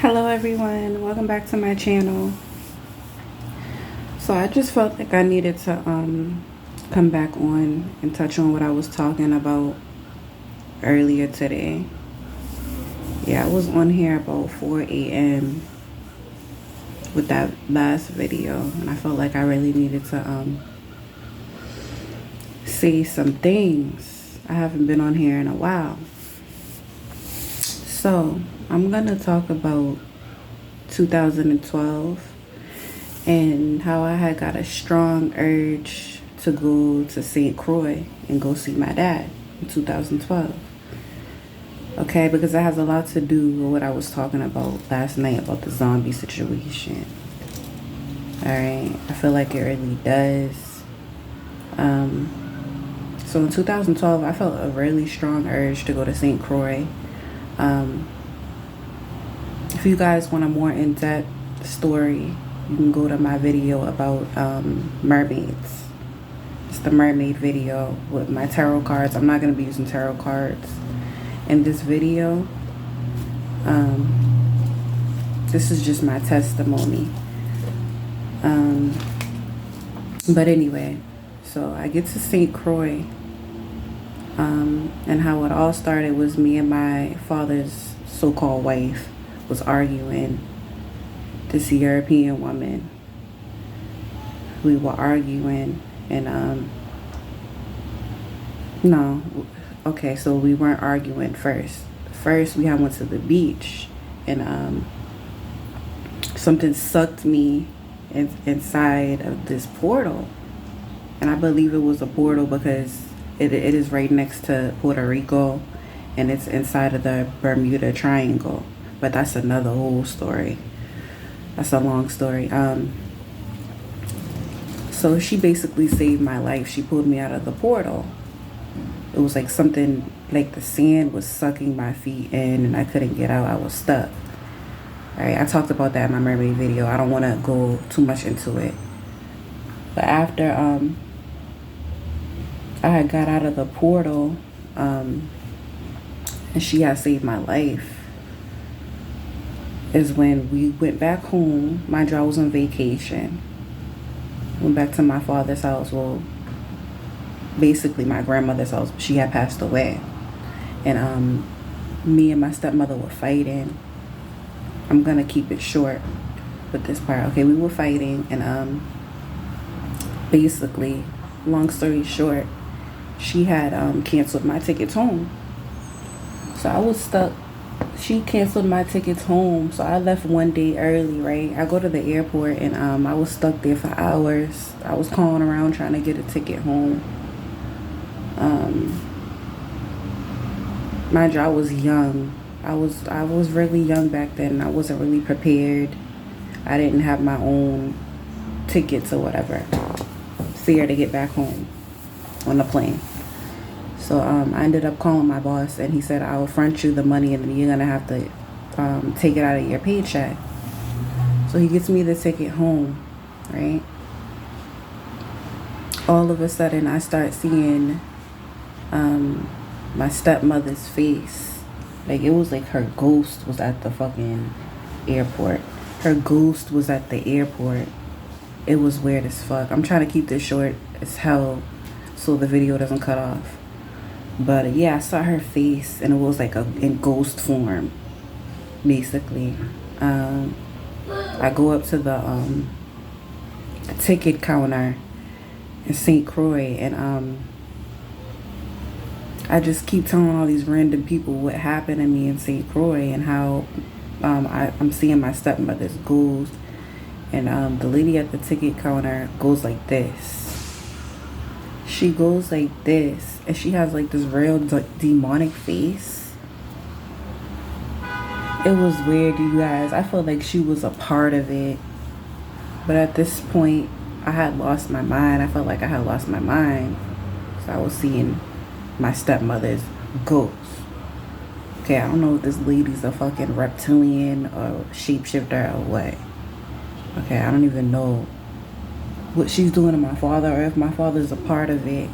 Hello everyone, welcome back to my channel. So I just felt like I needed to come back on and touch on what I was talking about earlier today. Yeah, I was on here about 4 a.m. with that last video, and I felt like I really needed to say some things. I haven't been on here in a while. So I'm gonna talk about 2012 and how I had got a strong urge to go to St. Croix and go see my dad in 2012. Okay, because that has a lot to do with what I was talking about last night about the zombie situation. Alright, I feel like it really does. So in 2012, I felt a really strong urge to go to St. Croix. If you guys want a more in-depth story, you can go to my video about mermaids. It's the mermaid video with my tarot cards. I'm not going to be using tarot cards in this video. This is just my testimony. But anyway, so I get to St. Croix, and how it all started was me and my father's so-called wife was arguing. This European woman, we were arguing, and no, okay, so we weren't arguing first we had went to the beach, and something sucked me inside of this portal, and I believe it was a portal because it is right next to Puerto Rico, and it's inside of the Bermuda Triangle, but that's another whole story. That's a long story. So she basically saved my life. She pulled me out of the portal. It was like something, like the sand was sucking my feet in and I couldn't get out. I was stuck. All right, I talked about that in my mermaid video. I don't want to go too much into it. But after I had got out of the portal, and she had saved my life, is when we went back home. Mind you, I was on vacation. Went back to my father's house. Well, basically my grandmother's house. She had passed away. And me and my stepmother were fighting. I'm gonna keep it short with this part. Okay, we were fighting, and basically, long story short, she had canceled my tickets home. So I was stuck. She canceled my tickets home, so I left one day early, right? I go to the airport, and I was stuck there for hours. I was calling around trying to get a ticket home. Mind you, I was young. I was really young back then. I wasn't really prepared. I didn't have my own tickets or whatever fare to get back home on the plane. So I ended up calling my boss, and he said, I'll front you the money and then you're gonna have to take it out of your paycheck. So he gets me the ticket home, right? All of a sudden I start seeing my stepmother's face. Like, it was like her ghost was at the fucking airport. Her ghost was at the airport. It was weird as fuck. I'm trying to keep this short as hell so the video doesn't cut off. But yeah, I saw her face, and it was like in ghost form, basically. I go up to the ticket counter in St. Croix, and I just keep telling all these random people what happened to me in St. Croix and how I'm seeing my stepmother's ghost. And the lady at the ticket counter goes like this. She goes like this, and she has like this real demonic face. It was weird, you guys. I felt like she was a part of it. But at this point, I had lost my mind. I felt like I had lost my mind. So I was seeing my stepmother's ghost. Okay, I don't know if this lady's a fucking reptilian or shapeshifter or what. Okay, I don't even know what she's doing to my father, or if my father's a part of it.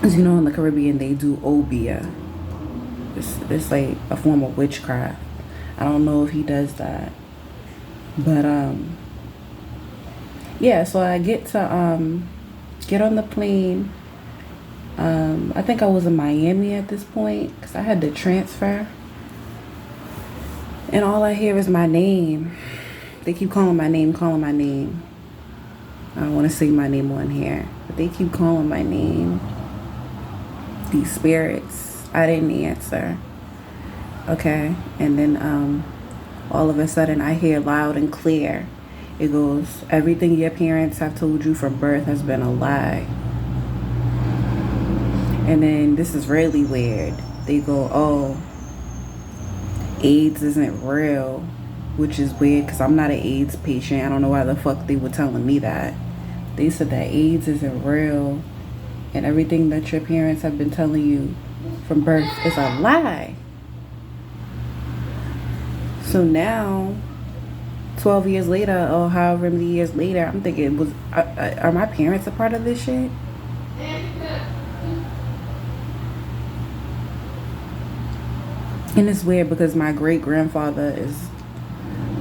As you know, in the Caribbean, they do obia. It's like a form of witchcraft. I don't know if he does that. But yeah, so I get on the plane. I think I was in Miami at this point because I had to transfer. And all I hear is my name. They keep calling my name, calling my name. I don't want to say my name on here, but they keep calling my name. These spirits. I didn't answer. Okay. And then all of a sudden I hear loud and clear. It goes, everything your parents have told you from birth has been a lie. And then this is really weird. They go, oh, AIDS isn't real, which is weird because I'm not an AIDS patient. I don't know why the fuck they were telling me that. They said that AIDS isn't real and everything that your parents have been telling you from birth is a lie. So now, 12 years later, or however many years later, I'm thinking, are my parents a part of this shit? And it's weird because my great-grandfather is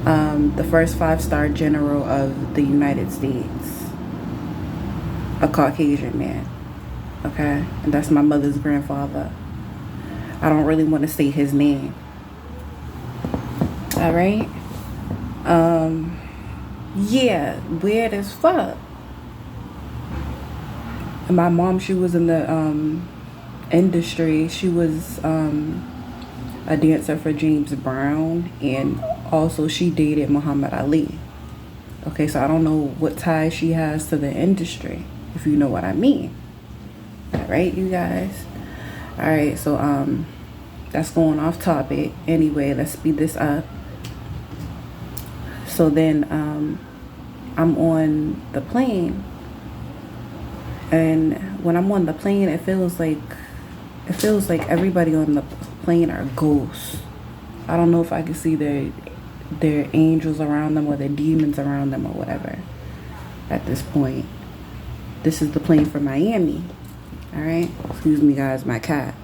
the first 5-star general of the United States. A Caucasian man. Okay? And that's my mother's grandfather. I don't really want to say his name. Alright? Yeah, weird as fuck. And my mom, she was in the industry. She was a dancer for James Brown, and also she dated Muhammad Ali. Okay, so I don't know what ties she has to the industry, if you know what I mean. All right, you guys. All right, so that's going off topic. Anyway, let's speed this up. So then I'm on the plane, and when I'm on the plane, it feels like everybody on the plane are ghosts. I don't know if I can see their angels around them or their demons around them or whatever. At this point, this is the plane for Miami. All right, excuse me, guys, my cat.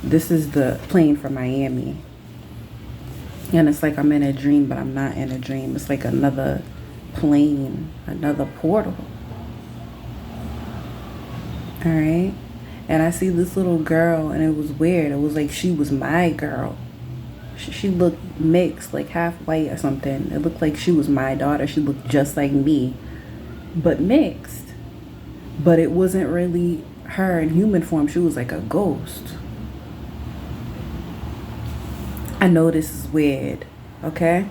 This is the plane for Miami, and it's like I'm in a dream, but I'm not in a dream. It's like another plane, another portal. All right. And I see this little girl, and it was weird. It was like she was my girl. She looked mixed, like half white or something. It looked like she was my daughter. She looked just like me, but mixed. But it wasn't really her in human form. She was like a ghost. I know this is weird, okay?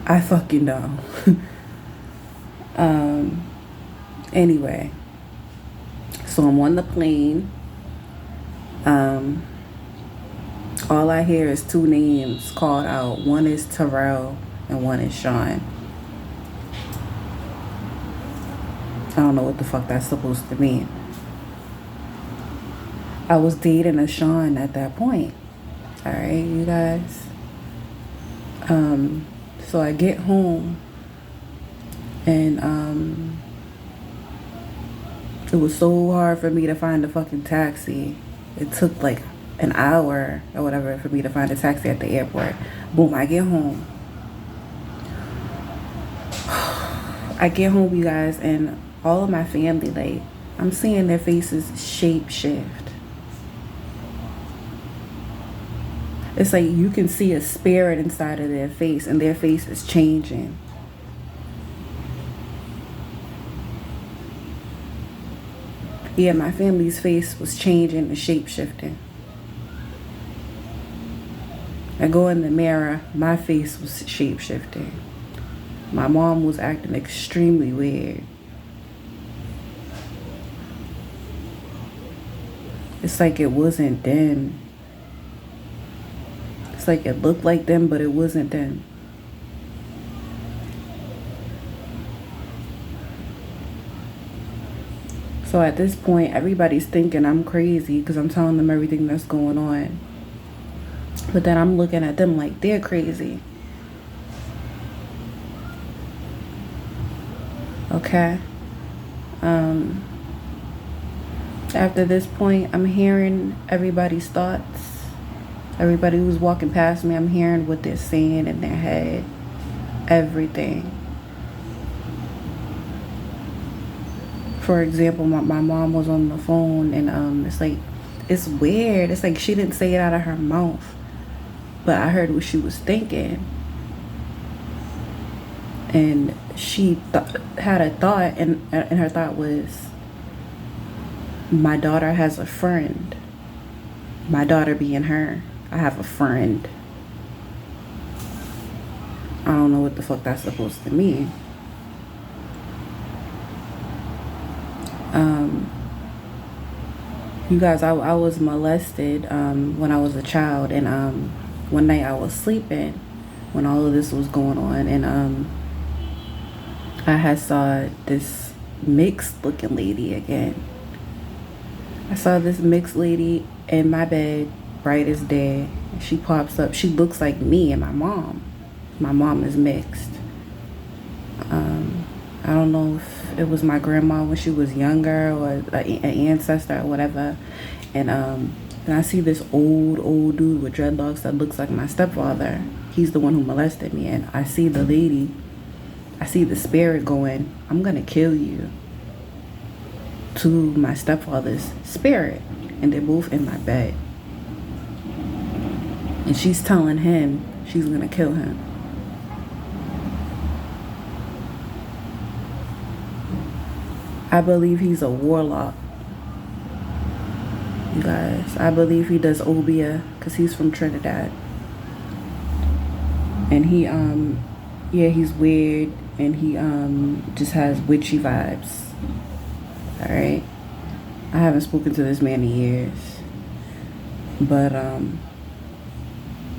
I fucking know. Anyway. So I'm on the plane. All I hear is 2 names called out. One is Terrell and one is Sean. I don't know what the fuck that's supposed to mean. I was dating a Sean at that point. All right, you guys. So I get home and it was so hard for me to find a fucking taxi. It took like an hour or whatever for me to find a taxi at the airport. Boom, I get home. I get home, you guys, and all of my family, like, I'm seeing their faces shape shift. It's like you can see a spirit inside of their face, and their face is changing. Yeah, my family's face was changing and shape-shifting. I go in the mirror, my face was shape-shifting. My mom was acting extremely weird. It's like it wasn't them. It's like it looked like them, but it wasn't them. So at this point, everybody's thinking I'm crazy because I'm telling them everything that's going on. But then I'm looking at them like they're crazy. Okay. After this point, I'm hearing everybody's thoughts. Everybody who's walking past me, I'm hearing what they're saying in their head. Everything. For example, my mom was on the phone, and it's like, it's weird. It's like she didn't say it out of her mouth, but I heard what she was thinking. And she had a thought, and her thought was, my daughter has a friend. My daughter being her. I have a friend. I don't know what the fuck that's supposed to mean. You guys, I was molested when I was a child, and one night I was sleeping when all of this was going on, and I had saw this mixed looking lady again. I saw this mixed lady in my bed, bright as day. She pops up. She looks like me and my mom. My mom is mixed. I don't know if it was my grandma when she was younger, or an ancestor or whatever. And I see this old dude with dreadlocks that looks like my stepfather. He's the one who molested me. And I see the lady. I see the spirit going, I'm gonna kill you, to my stepfather's spirit. And they're both in my bed. And she's telling him she's gonna kill him. I believe he's a warlock. You guys, I believe he does Obeah, because he's from Trinidad. And he, yeah, he's weird, and he just has witchy vibes. Alright? I haven't spoken to this man in years. But,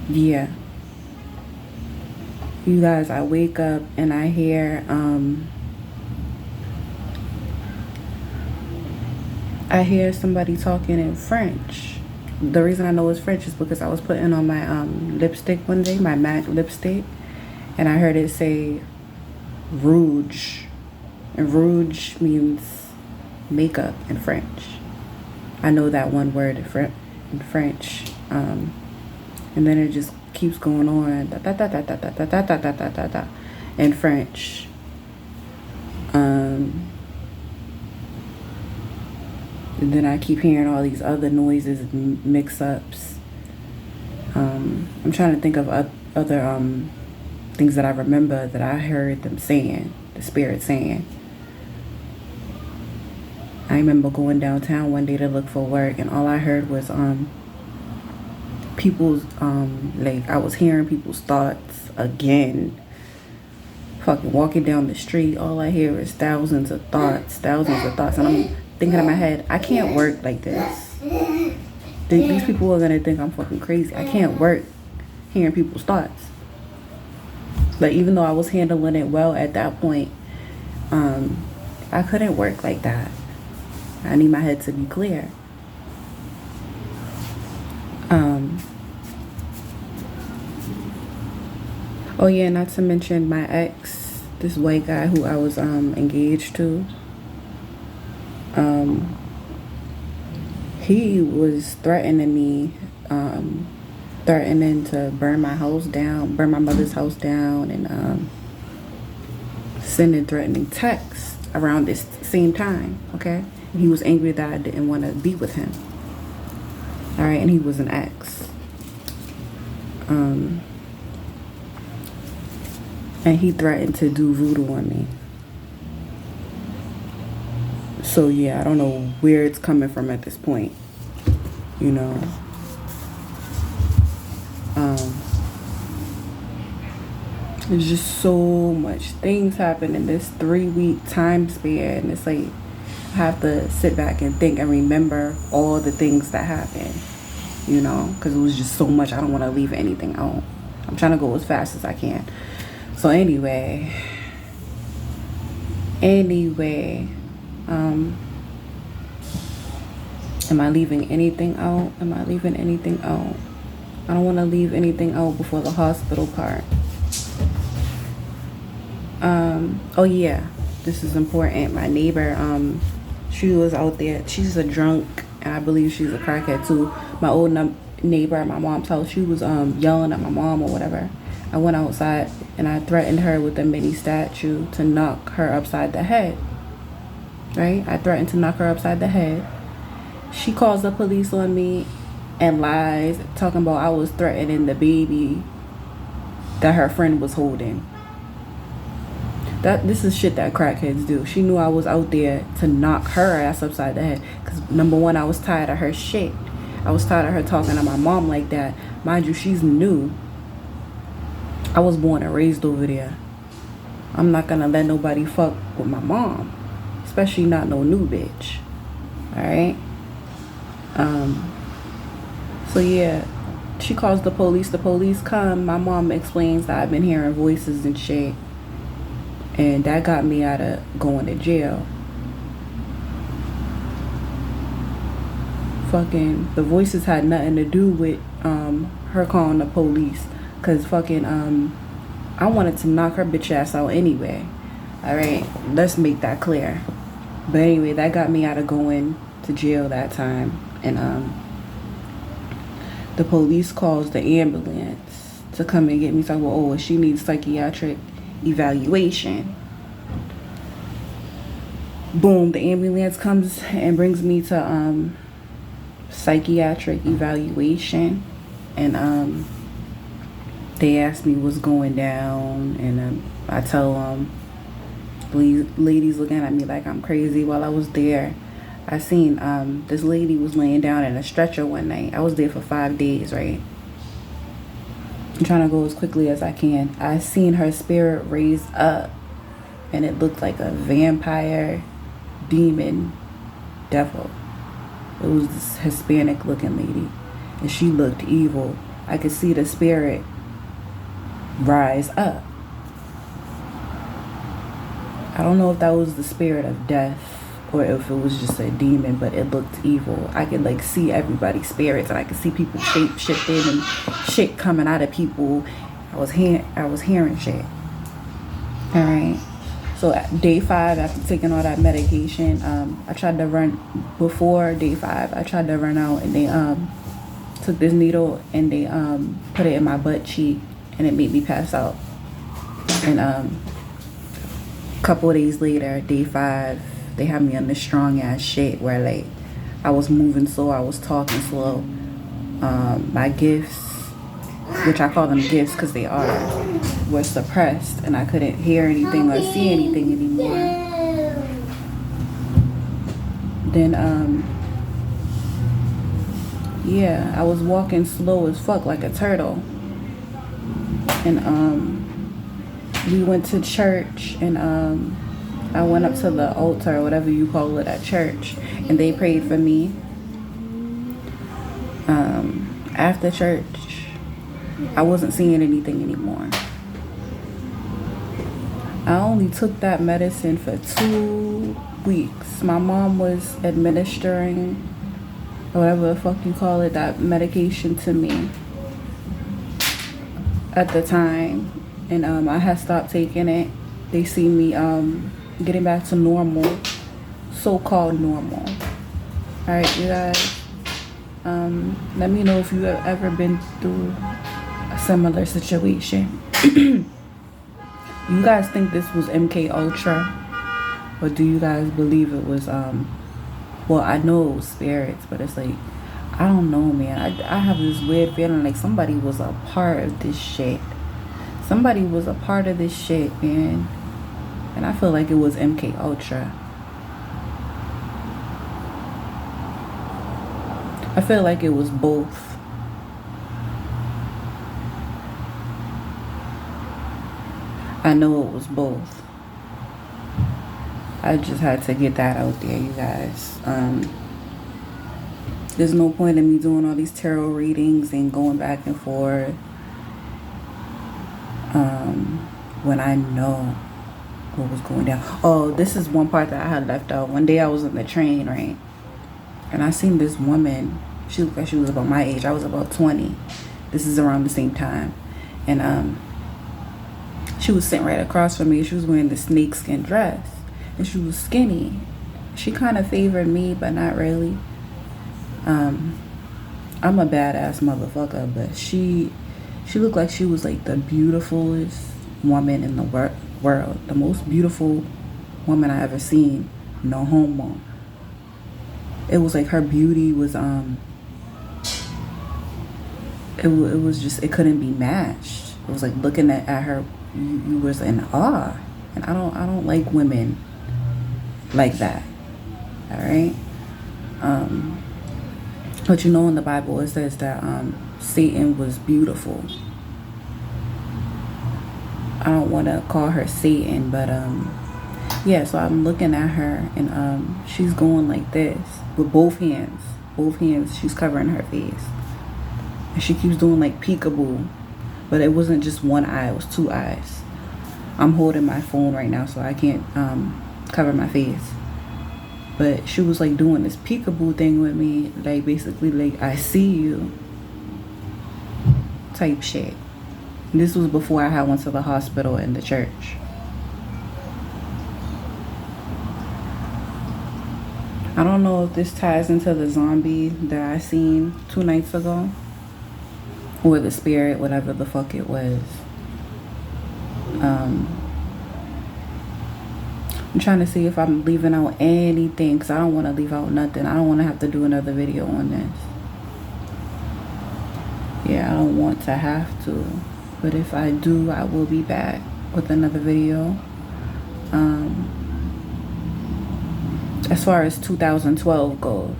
yeah. You guys, I wake up and I hear, somebody talking in French. The reason I know it's French is because I was putting on my lipstick one day, my MAC lipstick, and I heard it say rouge. And rouge means makeup in French. I know that one word in French. And then it just keeps going on in French. And then I keep hearing all these other noises and mix-ups. I'm trying to think of other things that I remember that I heard them saying, the spirit saying. I remember going downtown one day to look for work, and all I heard was people's like, I was hearing people's thoughts again. Fucking walking down the street, all I hear is thousands of thoughts, and I'm thinking in my head, I can't work like this. These people are gonna think I'm fucking crazy. I can't work hearing people's thoughts. But even though I was handling it well at that point, I couldn't work like that. I need my head to be clear. Oh yeah, not to mention my ex, this white guy who I was engaged to. He was threatening me, threatening to burn my house down, burn my mother's house down, and sending threatening texts around this same time, okay? And he was angry that I didn't want to be with him. All right, and he was an ex. And he threatened to do voodoo on me. So yeah, I don't know where it's coming from at this point, you know. There's just so much things happen in this 3-week time span. It's like I have to sit back and think and remember all the things that happened, you know, because it was just so much. I don't want to leave anything out. I'm trying to go as fast as I can. So anyway, am I leaving anything out? I don't want to leave anything out before the hospital part. Oh yeah, this is important. My neighbor, she was out there. She's a drunk, and I believe she's a crackhead too. My old neighbor at my mom's house. She was yelling at my mom or whatever. I went outside and I threatened her with a mini statue to knock her upside the head. Right? I threatened to knock her upside the head. She calls the police on me and lies, talking about I was threatening the baby that her friend was holding. This is shit that crackheads do. She knew I was out there to knock her ass upside the head. Because number one, I was tired of her shit. I was tired of her talking to my mom like that. Mind you, she's new. I was born and raised over there. I'm not gonna let nobody fuck with my mom. Especially not no new bitch. Alright? So yeah, she calls the police. The police come. My mom explains that I've been hearing voices and shit. And that got me out of going to jail. Fucking, the voices had nothing to do with her calling the police. Cause fucking, I wanted to knock her bitch ass out anyway. Alright, let's make that clear. But anyway, that got me out of going to jail that time. And the police calls the ambulance to come and get me. Talking about, oh, she needs psychiatric evaluation. Boom, the ambulance comes and brings me to psychiatric evaluation. And they asked me what's going down. And I tell them, ladies looking at me like I'm crazy. While I was there, I seen this lady was laying down in a stretcher one night. I was there for 5 days, right? I'm trying to go as quickly as I can. I seen her spirit raise up, and it looked like a vampire, demon, devil. It was this Hispanic looking lady, and she looked evil. I could see the spirit rise up. I don't know if that was the spirit of death or if it was just a demon, but it looked evil. I could like see everybody's spirits, and I could see people shape shifting and shit coming out of people. I was hearing shit. All right. So day 5, after taking all that medication, I tried to run before day 5. I tried to run out, and they took this needle and they put it in my butt cheek, and it made me pass out. And a couple of days later, day 5, they had me on this strong ass shit where like I was moving slow, I was talking slow. My gifts, which I call them gifts because they are, were suppressed, and I couldn't hear anything or see anything anymore. Then yeah, I was walking slow as fuck like a turtle. And we went to church, and I went up to the altar, or whatever you call it, at church, and they prayed for me. After church, I wasn't seeing anything anymore. I only took that medicine for 2 weeks. My mom was administering, whatever the fuck you call it, that medication to me at the time. And I had stopped taking it. They see me getting back to normal, so-called normal. All right, you guys, let me know if you have ever been through a similar situation. You guys think this was MK Ultra, or do you guys believe it was well, I know it was spirits, but it's like, I don't know, man. I have this weird feeling like somebody was a part of this shit. Somebody was a part of this shit, man. And I feel like it was MK Ultra. I feel like it was both. I know it was both. I just had to get that out there, you guys. There's no point in me doing all these tarot readings and going back and forth when I know what was going down. Oh, this is one part that I had left out. One day I was on the train, right? And I seen this woman. She looked like she was about my age. I was about 20. This is around the same time. And she was sitting right across from me. She was wearing the snakeskin dress. And she was skinny. She kind of favored me, but not really. I'm a badass motherfucker, but she looked like she was like the beautifulest woman in the world. The most beautiful woman I ever seen. No homo. It was like her beauty was it was just, it couldn't be matched. It was like looking at her, you was in awe. And I don't like women like that. All right. But you know, in the Bible it says that Satan was beautiful. I don't want to call her Satan, but yeah. So I'm looking at her, and she's going like this with both hands. Both hands, she's covering her face, and she keeps doing like peekaboo. But it wasn't just one eye; it was two eyes. I'm holding my phone right now, so I can't cover my face. But she was like doing this peekaboo thing with me, like basically like, I see you type shit. And this was before I had went to the hospital and the church. I don't know if this ties into the zombie that I seen 2 nights ago, or the spirit, whatever the fuck it was. I'm trying to see if I'm leaving out anything, because I don't want to leave out nothing. I don't want to have to do another video on this. Yeah, I don't want to have to. But if I do, I will be back with another video. As far as 2012 goes.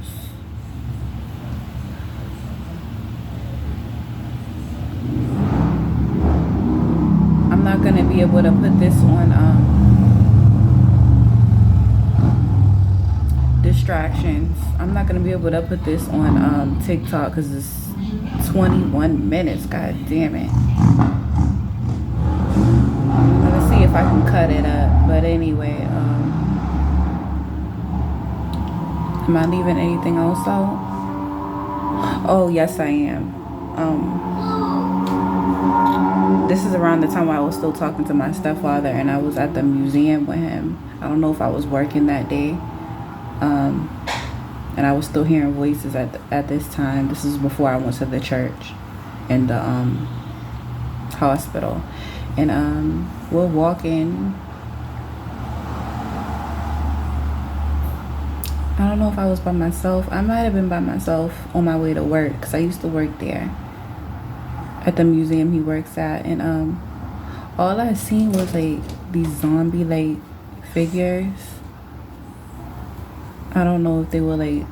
I'm not going to be able to put this on distractions. I'm not gonna be able to put this on TikTok because it's 21 minutes. God damn it. Let's see if I can cut it up. But anyway, am I leaving anything else out? Oh yes, I am. This is around the time I was still talking to my stepfather, and I was at the museum with him. I don't know if I was working that day. And I was still hearing voices at this time. This is before I went to the church and the hospital. And we're walking. I don't know if I was by myself. I might have been by myself on my way to work, because I used to work there at the museum he works at. And all I seen was like these zombie like figures. I don't know if they were like,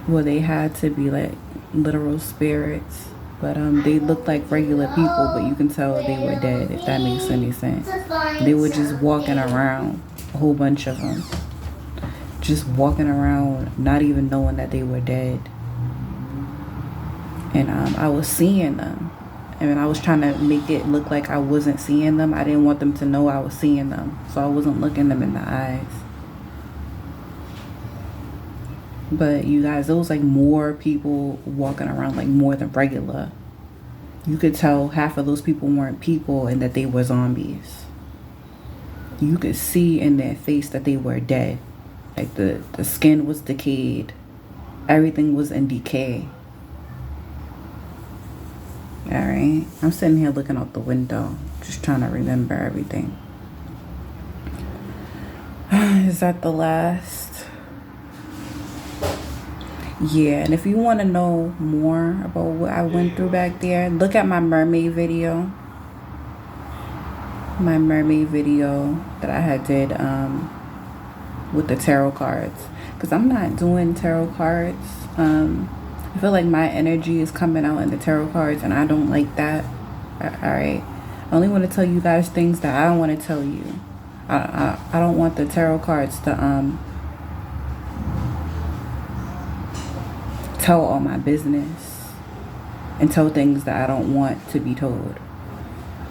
well, they had to be like literal spirits, but they looked like regular people, but you can tell they were dead, if that makes any sense. They were just walking around, a whole bunch of them, just walking around, not even knowing that they were dead. And I was seeing them, and I was trying to make it look like I wasn't seeing them. I didn't want them to know I was seeing them, so I wasn't looking them in the eyes. But you guys, there was like more people walking around, like more than regular. You could tell half of those people weren't people and that they were zombies. You could see in their face that they were dead. Like the skin was decayed. Everything was in decay. Alright. I'm sitting here looking out the window, just trying to remember everything. Is that the last? Yeah, and if you want to know more about what I went through back there, look at my mermaid video. My mermaid video that I had did with the tarot cards. Because I'm not doing tarot cards. I feel like my energy is coming out in the tarot cards, and I don't like that. Alright. I only want to tell you guys things that I don't want to tell you. I don't want the tarot cards to tell all my business and tell things that I don't want to be told.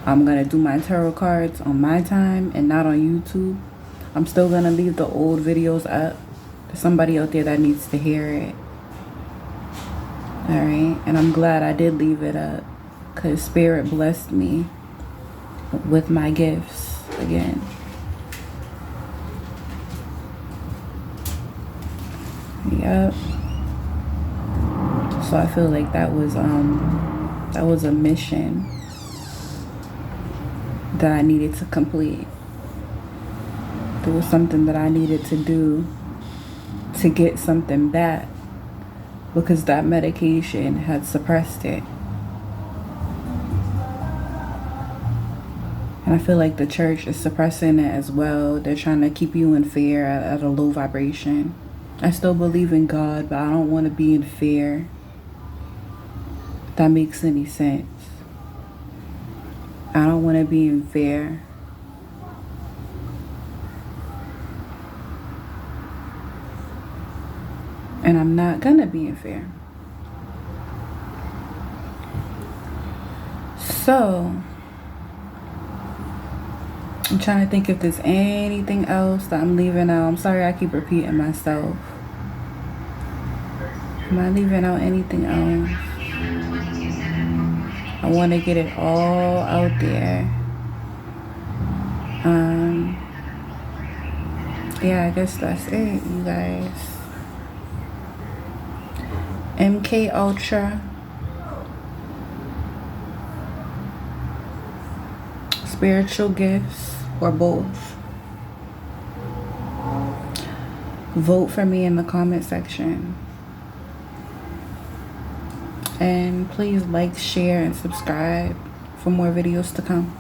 I'm gonna do my tarot cards on my time and not on YouTube. I'm still gonna leave the old videos up. There's somebody out there that needs to hear it. Alright, and I'm glad I did leave it up, because Spirit blessed me with my gifts again. Yep. So I feel like that was a mission that I needed to complete. There was something that I needed to do to get something back, because that medication had suppressed it. And I feel like the church is suppressing it as well. They're trying to keep you in fear at a low vibration. I still believe in God, but I don't want to be in fear. If that makes any sense. I don't want to be in fear. And I'm not gonna be in fear. So I'm trying to think if there's anything else that I'm leaving out. I'm sorry I keep repeating myself. Am I leaving out anything else? I want to get it all out there. Yeah, I guess that's it, you guys. MK Ultra, spiritual gifts, or both. Vote for me in the comment section. And please like, share, and subscribe for more videos to come.